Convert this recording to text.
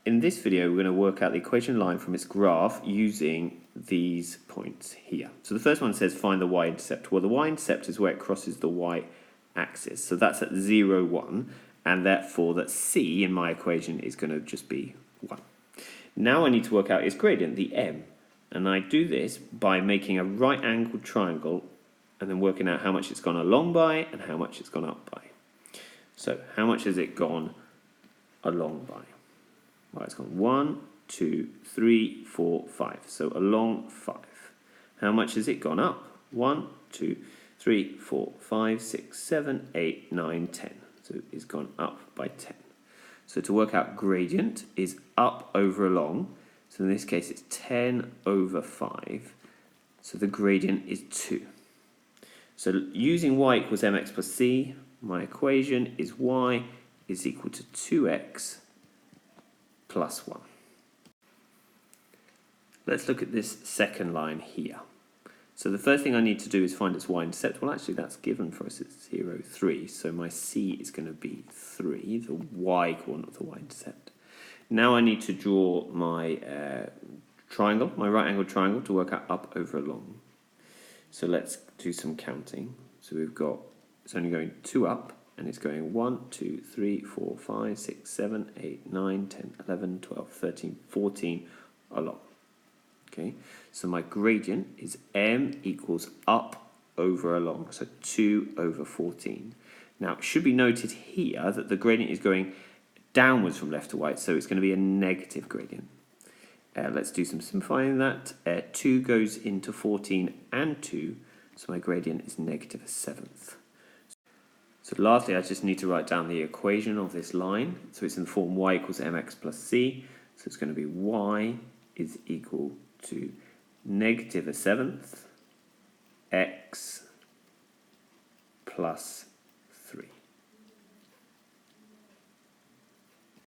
in this video, we're going to work out the equation line from its graph using these points here. So the first one says find the y-intercept. Well, the y-intercept is where it crosses the y-axis. So that's at 0, 1, and therefore that c in my equation is going to just be 1. Now I need to work out its gradient, the m. And I do this by making a right-angled triangle and then working out how much it's gone along by and how much it's gone up by. So how much has it gone along by? Well, it's gone 1, 2, 3, 4, 5. So along 5. How much has it gone up? 1, 2, 3, 4, 5, 6, 7, 8, 9, 10. So it's gone up by 10. So to work out gradient is up over along. So in this case, it's 10 over 5. So the gradient is 2. So using y equals mx plus c, my equation is y is equal to 2x plus 1. Let's look at this second line here. So the first thing I need to do is find its y-intercept. Well, actually, that's given for us. It's 0, 3. So my c is going to be 3, the y coordinate of the y-intercept. Now I need to draw my triangle, my right-angled triangle, to work out up over along. So let's do some counting. So we've got, it's only going 2 up, and it's going 1, 2, 3, 4, 5, 6, 7, 8, 9, 10, 11, 12, 13, 14 along. Okay, so my gradient is m equals up over along, so 2 over 14. Now, it should be noted here that the gradient is going downwards from left to right, so it's going to be a negative gradient. Let's do some simplifying that. 2 goes into 14 and 2, so my gradient is negative a seventh. So lastly, I just need to write down the equation of this line. So it's in the form y equals mx plus c. So it's going to be y is equal to negative a seventh x plus